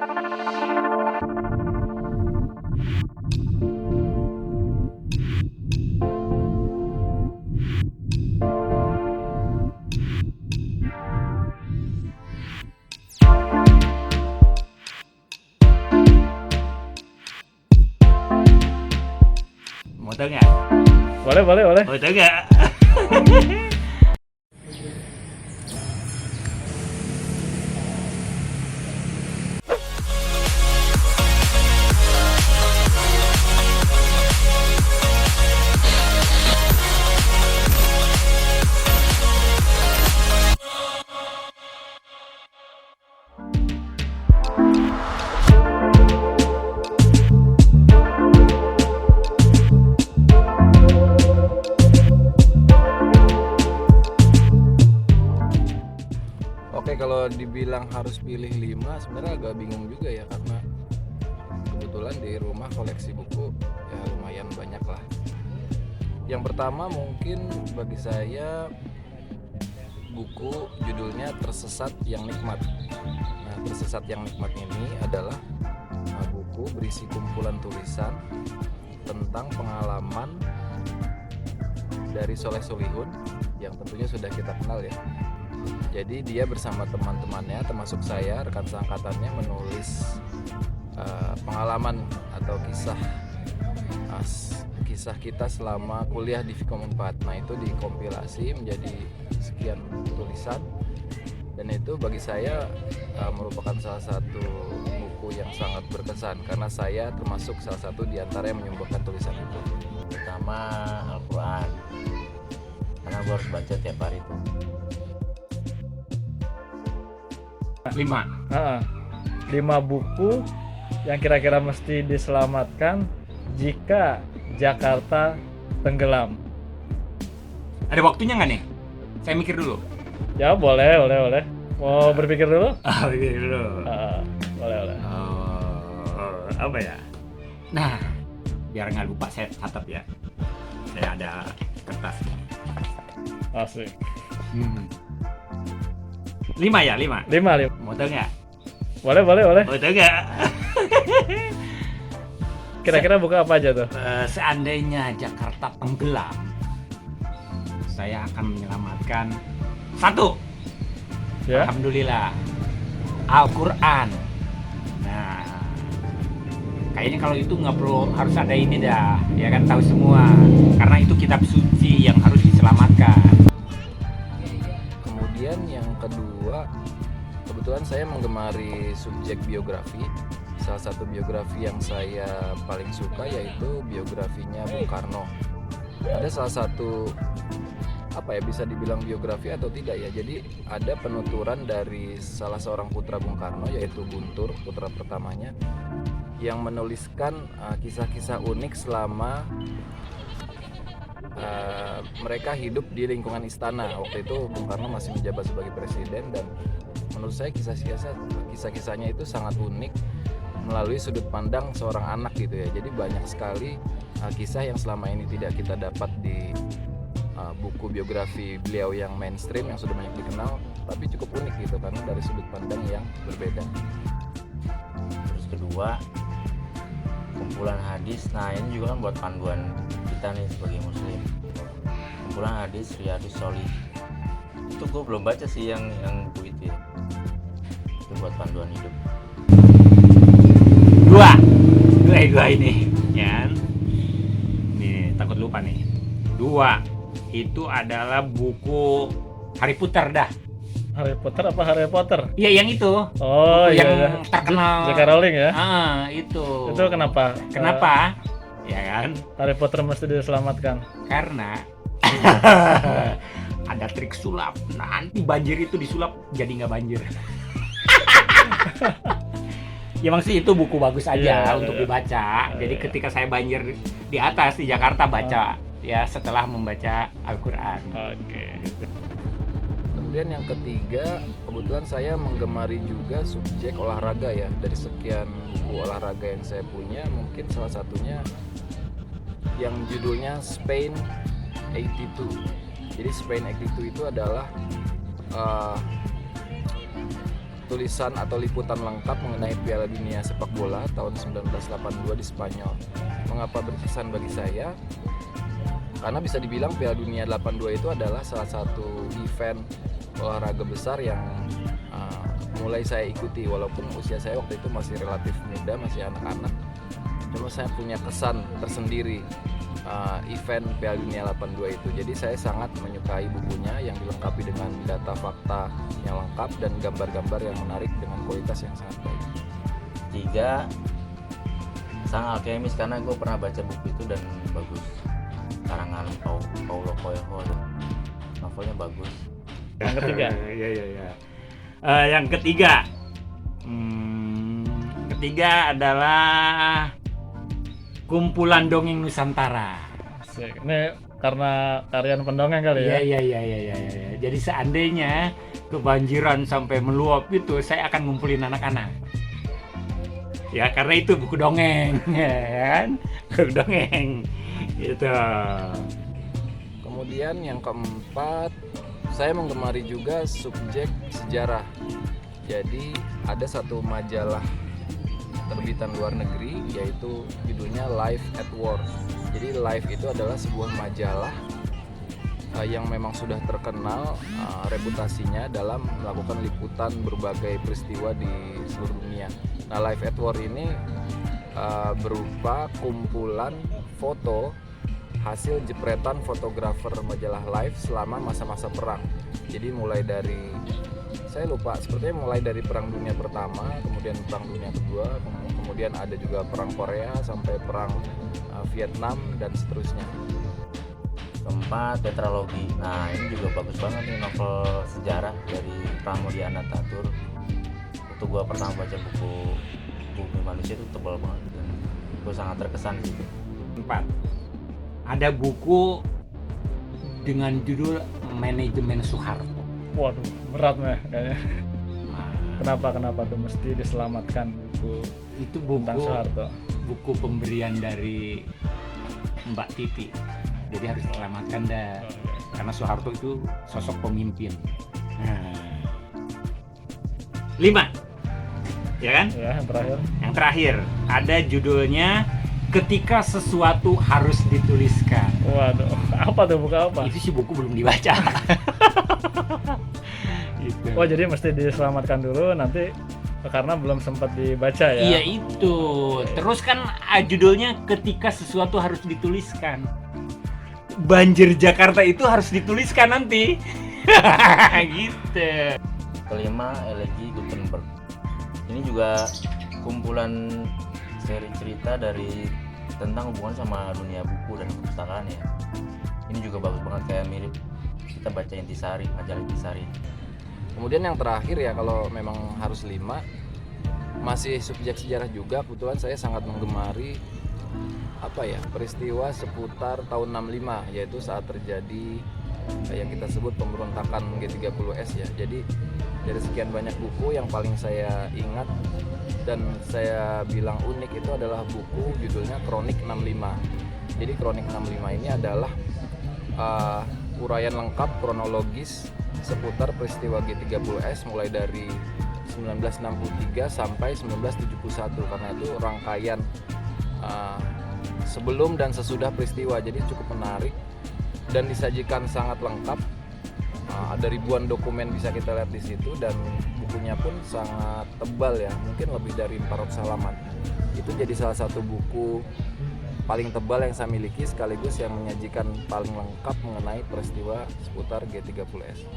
Mau tahu nggak? Boleh. Mau tahu nggak? Oke, kalau dibilang harus pilih 5 sebenarnya agak bingung juga ya, karena kebetulan di rumah koleksi buku ya lumayan banyak lah. Yang pertama mungkin bagi saya buku judulnya Tersesat yang Nikmat. Nah, Tersesat yang Nikmat ini adalah buku berisi kumpulan tulisan tentang pengalaman dari Soleh Solihun yang tentunya sudah kita kenal ya. Jadi dia bersama teman-temannya termasuk saya, rekan seangkatannya, menulis pengalaman atau kisah kita selama kuliah di Vkom 4. Nah, itu dikompilasi menjadi sekian tulisan, dan itu bagi saya merupakan salah satu buku yang sangat berkesan karena saya termasuk salah satu di antara yang menyumbangkan tulisan itu. Pertama Al-Quran, karena gue harus baca tiap hari tuh. 5. 5 buku yang kira-kira mesti diselamatkan jika Jakarta tenggelam. Ada waktunya nggak nih? Saya mikir dulu. Ya boleh. Mau berpikir dulu? Mikir dulu. Boleh. Apa ya? Nah, biar nggak lupa saya catat ya. Saya ada kertas. Asik. 5 ya, 5. 5. Mau tahu nggak? Boleh. Mau tahu nggak? Kira-kira buku apa aja tuh? Seandainya Jakarta tenggelam, saya akan menyelamatkan 1. Ya. Alhamdulillah, Al-Quran. Nah, kayaknya kalau itu nggak perlu harus ada ini dah, ya kan, tahu semua. Karena itu kitab suci yang harus diselamatkan. Kemudian yang kedua, kebetulan saya menggemari subjek biografi. Salah satu biografi yang saya paling suka yaitu biografinya Bung Karno. Ada salah satu, bisa dibilang biografi atau tidak ya, jadi ada penuturan dari salah seorang putra Bung Karno yaitu Guntur, putra pertamanya, yang menuliskan kisah-kisah unik selama mereka hidup di lingkungan istana. Waktu itu Bung Karno masih menjabat sebagai presiden, dan menurut saya kisah-kisahnya itu sangat unik melalui sudut pandang seorang anak gitu ya. Jadi banyak sekali kisah yang selama ini tidak kita dapat di buku biografi beliau yang mainstream, yang sudah banyak dikenal, tapi cukup unik gitu karena dari sudut pandang yang berbeda. Terus kedua, kumpulan hadis. Nah, ini juga kan buat panduan kita nih sebagai muslim. Kumpulan hadis Riyadhus Shalihin. Itu gue belum baca sih yang buku itu ya. Itu buat panduan hidup. 2 ini ya. Nih, takut lupa nih. 2 itu adalah buku Harry Potter dah. Harry Potter apa Harry Potter? Iya, yang itu. Oh yang iya. terkenal. J.K. Rowling ya? Itu. Itu kenapa? Ya kan? Harry Potter mesti diselamatkan. Karena ada trik sulap. Nanti banjir itu disulap jadi nggak banjir. Ya emang sih itu buku bagus aja untuk dibaca. Jadi ketika saya banjir di atas di Jakarta baca ya setelah membaca Al-Quran. Oke. Kemudian yang ketiga, kebetulan saya menggemari juga subjek olahraga ya. Dari sekian buku olahraga yang saya punya, mungkin salah satunya yang judulnya Spain 82. Jadi Spain 82 itu adalah tulisan atau liputan lengkap mengenai Piala Dunia Sepak Bola tahun 1982 di Spanyol. Mengapa berkesan bagi saya? Karena bisa dibilang Piala Dunia 82 itu adalah salah satu event olahraga besar yang mulai saya ikuti, walaupun usia saya waktu itu masih relatif muda, masih anak-anak. Cuma saya punya kesan tersendiri event Piala Dunia 82 itu. Jadi saya sangat menyukai bukunya yang dilengkapi dengan data fakta yang lengkap dan gambar-gambar yang menarik dengan kualitas yang sangat baik. 3, Sang Alkemis, karena gue pernah baca buku itu dan bagus. Karangan Paulo Coelho, novelnya bagus. Yang ketiga. Iya. Yang ketiga adalah Kumpulan Dongeng Nusantara. Asik. Ini karena karyan pendongeng kali ya. Iya. Jadi seandainya kebanjiran sampai meluap itu, saya akan ngumpulin anak-anak. Ya karena itu buku dongeng, ya kan? Buku dongeng. Gitu. Kemudian yang keempat, saya menggemari juga subjek sejarah. Jadi ada satu majalah terbitan luar negeri, yaitu judulnya Life at War. Jadi Life itu adalah sebuah majalah yang memang sudah terkenal reputasinya dalam melakukan liputan berbagai peristiwa di seluruh dunia. Nah, Life at War ini berupa kumpulan foto hasil jepretan fotografer majalah Life selama masa-masa perang. Jadi mulai dari, saya lupa, sepertinya mulai dari Perang Dunia Pertama, kemudian Perang Dunia Kedua, kemudian ada juga Perang Korea sampai Perang Vietnam dan seterusnya. 4, Tetralogi. Nah, ini juga bagus banget nih, novel sejarah dari Pramudiana Tatur. Waktu gua pertama baca buku Bumi Manusia itu tebal banget dan gua sangat terkesan gitu. 4. Ada buku dengan judul Manajemen Soeharto. Waduh, berat nih kayaknya. Kenapa tuh mesti diselamatkan buku Itu tentang buku Soeharto? buku pemberian dari Mbak Titi. Jadi harus diselamatkan dah. Karena Soeharto itu sosok pemimpin. 5. Ya kan? Ya, yang terakhir. Yang terakhir ada judulnya Ketika Sesuatu Harus Dituliskan. Waduh, apa tuh, buku apa? Itu sih buku belum dibaca. Gitu. Oh, jadi mesti diselamatkan dulu nanti karena belum sempat dibaca ya. Iya itu. Terus kan judulnya Ketika Sesuatu Harus Dituliskan. Banjir Jakarta itu harus dituliskan nanti. Gitu. 5, Elegi Gutenberg. Ini juga kumpulan seri cerita dari tentang hubungan sama dunia buku dan perpustakaan ya. Ini juga bagus banget, kayak mirip kita baca Intisari, majalah Intisari. Kemudian yang terakhir ya, kalau memang harus 5, masih subjek sejarah juga. Kebetulan saya sangat menggemari peristiwa seputar tahun 65, yaitu saat terjadi yang kita sebut pemberontakan G30S ya. Jadi dari sekian banyak buku, yang paling saya ingat dan saya bilang unik itu adalah buku judulnya Kronik 65. Jadi Kronik 65 ini adalah uraian lengkap kronologis seputar peristiwa G30S mulai dari 1963 sampai 1971, karena itu rangkaian sebelum dan sesudah peristiwa. Jadi cukup menarik dan disajikan sangat lengkap. Ada ribuan dokumen bisa kita lihat di situ, dan bukunya pun sangat tebal ya, mungkin lebih dari 400 halaman. Itu jadi salah satu buku paling tebal yang saya miliki, sekaligus yang menyajikan paling lengkap mengenai peristiwa seputar G30S.